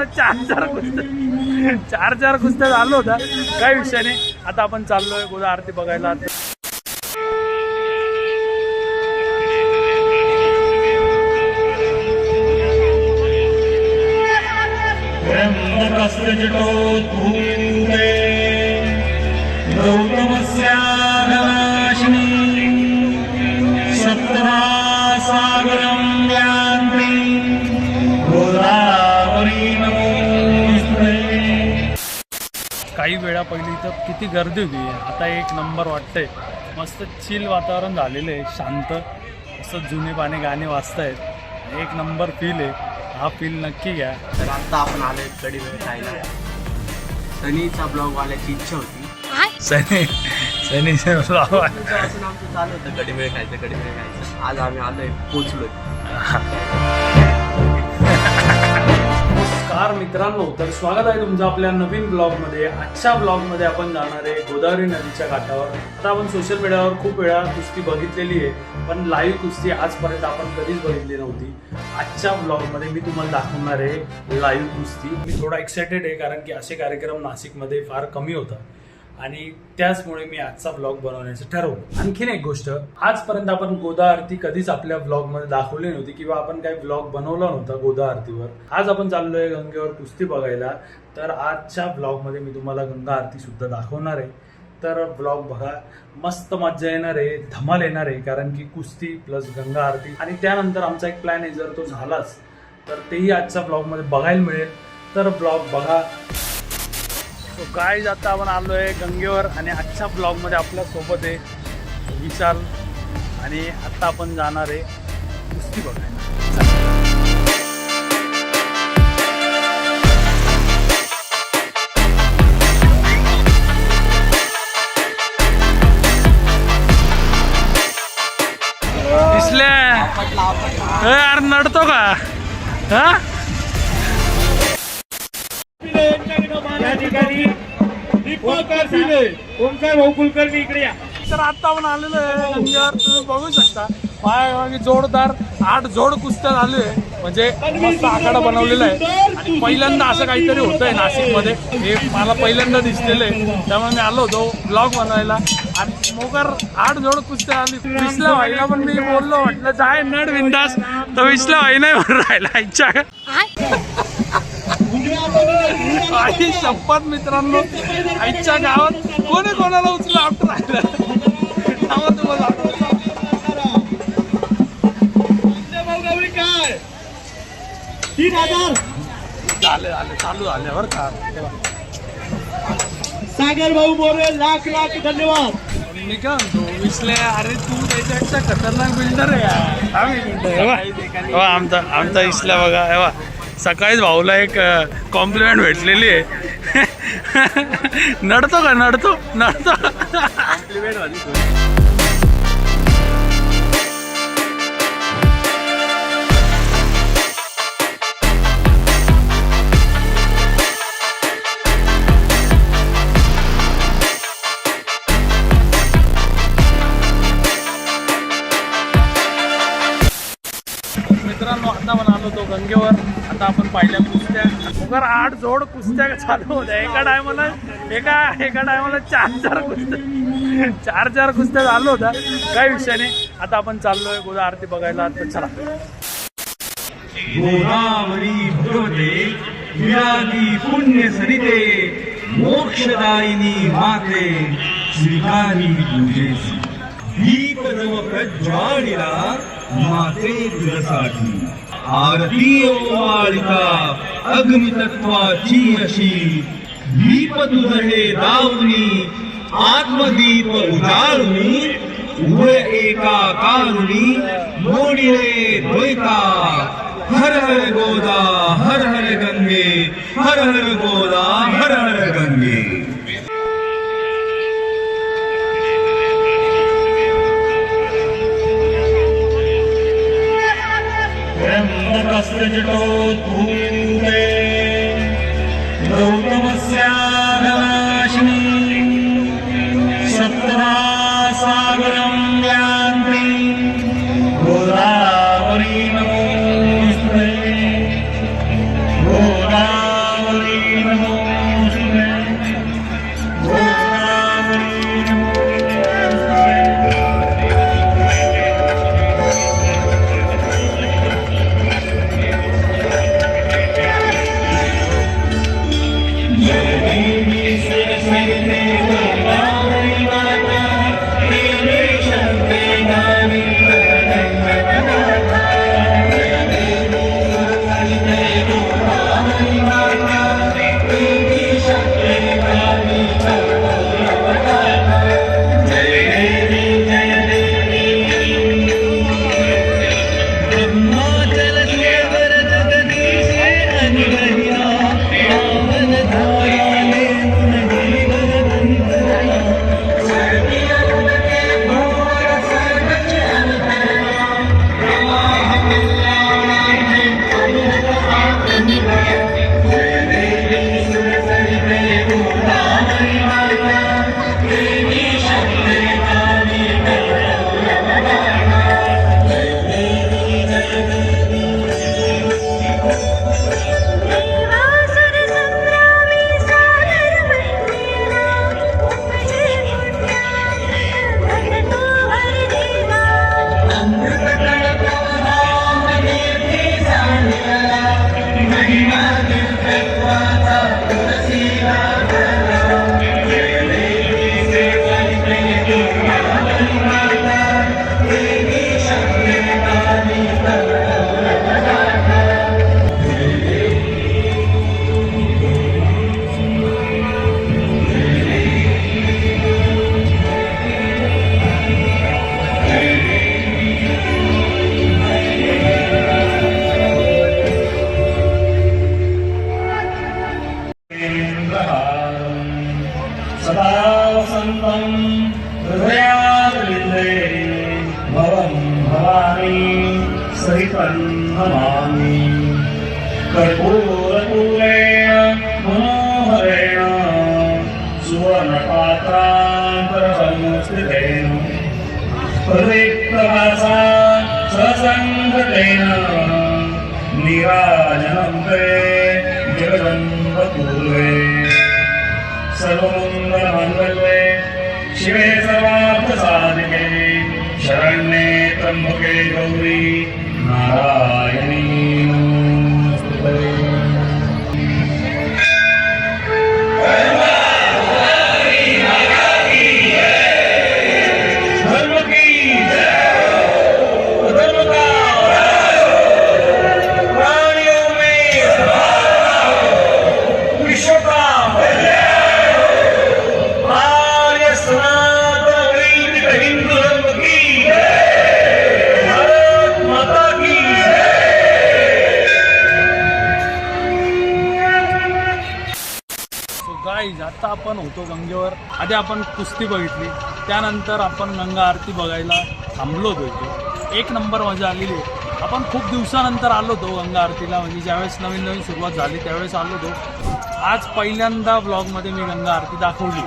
टायमाला चार कुस्त्या झालो होता, काही विषय नाही. आता आपण चाललोय गोदा आरती बघायला. काही वेळा पहिली इथं किती गर्दी होती, आता एक नंबर वाटतंय. मस्त चिल वातावरण झालेलं आहे, शांत असं जुने पाने गाणे वाजतायत, एक नंबर फील आहे. हा फील नक्की घ्या. तर आता आपण आलोय कडीवेळ खायला. सनीचा ब्लॉग वाल्याची इच्छा होती. सनीचा ब्लॉग असून आमचं चालू होतं कडीवेळ खायचं. आज आम्ही आलोय, पोचलोय. नमस्कार मित्रांनो, तर स्वागत आहे तुमचं आपल्या नवीन ब्लॉगमध्ये. आजच्या ब्लॉगमध्ये आपण जाणार आहे गोदावरी नदीच्या घाटावर. आता आपण सोशल मीडियावर खूप वेळा कुस्ती बघितलेली आहे, पण लाईव्ह कुस्ती आजपर्यंत आपण कधीच बघितली नव्हती. आजच्या ब्लॉगमध्ये मी तुम्हाला दाखवणार आहे लाईव्ह कुस्ती. मी थोडा एक्सायटेड आहे, कारण की असे कार्यक्रम नाशिकमध्ये फार कमी होतात आणि त्याचमुळे मी आजचा ब्लॉग बनवण्याचं ठरवलं. आणखीन एक गोष्ट, आजपर्यंत आपण गोदा आरती कधीच आपल्या ब्लॉगमध्ये दाखवली नव्हती किंवा आपण काही ब्लॉग बनवला नव्हता गोदा आरतीवर. आज आपण चाललोय गंगेवर कुस्ती बघायला. तर आजच्या ब्लॉगमध्ये मी तुम्हाला गंगा आरती सुद्धा दाखवणार आहे. तर ब्लॉग बघा, मस्त मजा येणार आहे, धमाल येणार आहे, कारण की कुस्ती प्लस गंगा आरती. आणि त्यानंतर आमचा एक प्लॅन आहे, जर तो झालाच तर तेही आजच्या ब्लॉगमध्ये बघायला मिळेल. तर ब्लॉग बघा. काय जाता आपण आलोय गंगेवर आणि आजच्या ब्लॉगमध्ये आपल्या सोबत आहे विशाल आणि आता आपण जाणार आहे कुस्ती बघायला. दिसल्या यार, नडतो का? हा या ठिकाणी ओंकार भाऊ कुलकर्णी इकडे या. तर आता आपण आलेलो आहे गंगेवर. तुम्ही बघू शकता पाय जोरदार 8 जोड कुस्त्या झाले, म्हणजे मस्त आखाडा बनवलेला आहे. आणि पहिल्यांदा असं काहीतरी होतंय नाशिकमध्ये, हे मला पहिल्यांदा दिसलेलं आहे, त्यामुळे मी आलो होतो ब्लॉग बनवायला. आणि मोगर 8 जोड कुस्त्या आली. विसला भाईला पण मी बोललो, म्हटलं जाय नड बिंदास, तर विसला भाई नाही म्हणून राहिला. इच्छा आई शपथ मित्रांनो, आईच्या गावात कोणी कोणाला उचलून आपट राहिलं. तुम्हाला काय 3000 झाले चालू झाले बरं का. सागर भाऊ बोरे लाख धन्यवाद. मी काय म्हणतो विसले, अरे तू त्याच्यापेक्षा खतरनाक बिल्डर आहे यार. आमचा इसला बघा, सकाळीच भाऊला एक कॉम्प्लिमेंट भेटलेली आहे. नडतो का? नडतो कॉम्प्लिमेंट वाली. मित्रांनो, आता आपण आलो होतो गंगेवर. आता आपण पाहिल्या कुस्त्या, अगर 8 जोड कुस्त्या चालू होत्या एका टायमाला. एका टायमाला चार कुस्त्या झालो होत्या, काही विषय नाही. आता आपण चाललोय गोदा आरती बघायला. तर चला. गोदावरी भगवते विरागी पुण्य सरिते मोक्षदायिनी माते स्वीकारी पूजेसी. दीप नव प्रज्वालिला माते तुझ्यासाठी. आरती ओवाळिता अग्नितत्वाची अशी. दीप तुझे दावणी आत्मदीप उजाळुनी. उभय एका कारुणी मोडिले द्वैता. हर हर गोदा हर हर गंगे, हर हर गोदा हर हर गंगे. गोदावरी नमोस्तुते. गोदा सर्वमङ्गलपूर्वे सर्वमङ्गलमाङ्गल्ये शिवे सर्वार्थसाधिके शरण्ये त्र्यम्बके गौरी नारायणी नमोस्तुते। धर्म की धर्म का प्राणियों में विश्व का आर्य सनातन वैदिक हिंदू धर्म की भारत माता की सो गाईज आता आपण होतो गंगेवर. आधी आपण कुस्ती बघितली, त्यानंतर आपण गंगा आरती बघायला थांबलो होतो इथे. एक नंबर मजा आलेली आहे. आपण खूप दिवसानंतर आलो होतो गंगा आरतीला, म्हणजे ज्यावेळेस नवीन नवीन सुरुवात झाली त्यावेळेस आलो होतो. आज पहिल्यांदा ब्लॉगमध्ये मी गंगा आरती दाखवली.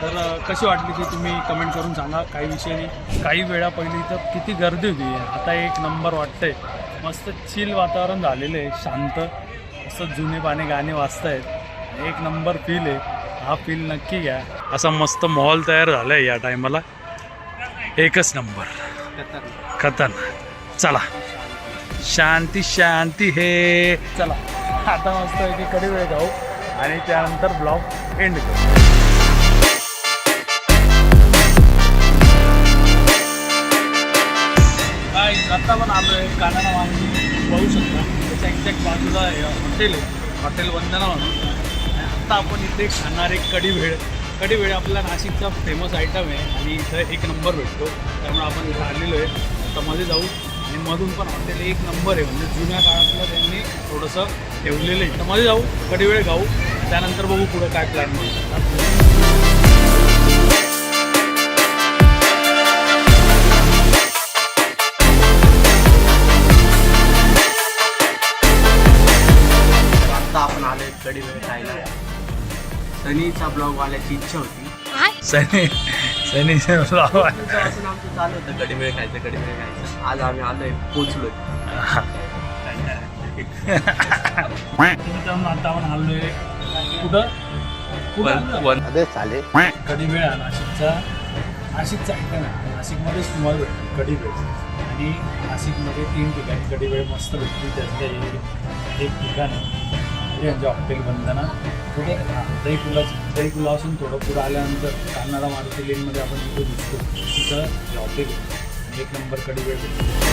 तर कशी वाटली ती तुम्ही कमेंट करून सांगा. काही विषय नाही. काही वेळा पहिली तर किती गर्दी होती, आता एक नंबर वाटतंय. मस्त चिल वातावरण झालेलं आहे, शांत असं जुने पाने गाणे वाजतायत. एक नंबर फील आहे. हा फील नक्की घ्या. असा मस्त माहोल तयार झाला आहे या टायमाला. एकच नंबर खतरनाक. चला शांती शांती हे. चला आता मस्त की कडी वेळ जाऊ आणि त्यानंतर ब्लॉग एंड करू. काय आता पण आलो आहे कानाला वांगी बघू शकता. त्याच्या एक्झॅक्ट बाजूला हॉटेल आहे, हॉटेल वंदना म्हणून. आता आपण इथे खाणार एक कढी भेळ. कढी भेळ आपला नाशिकचा फेमस आयटम आहे आणि इथं एक नंबर भेटतो. त्यामुळे आपण इथं आलेलो आहे. आता मध्ये जाऊ आणि मधून पण हॉटेल एक नंबर आहे, म्हणजे जुन्या काळातलं त्यांनी थोडंसं ठेवलेलं आहे. तर मध्ये जाऊ, कढी भेळ खाऊ, त्यानंतर बघू पुढं काय प्लॅन म्हणतात. आता आपण आलोय कडी वेळ खायला. सनीचा ब्लॉग वाल्याची इच्छा होती. सनीचं ब्लॉग तेव्हापासून आमचं चालू होतं कडी वेळ खायचं, कडी वेळ खायचं. आज आम्ही आलोय, पोचलोय. आता आपण हल्लोय कुठं कढी भेळ आहे नाशिकचा आयटम आहे. नाशिकमध्येच तुम्हाला भेटतो कढी भेळ. आणि नाशिकमध्ये 3 ठिकाणी कढी भेळ मस्त भेटते. त्यातलं एक ठिकाण आहे यांच्या हॉटेल वंदना. पुढे दही पुलापासून थोडं पुढं आल्यानंतर कान्हाडा मारुती लेनमध्ये आपण तिथे दिसतो. तिथं हॉटेल एक नंबर कढी भेळ भेटतो.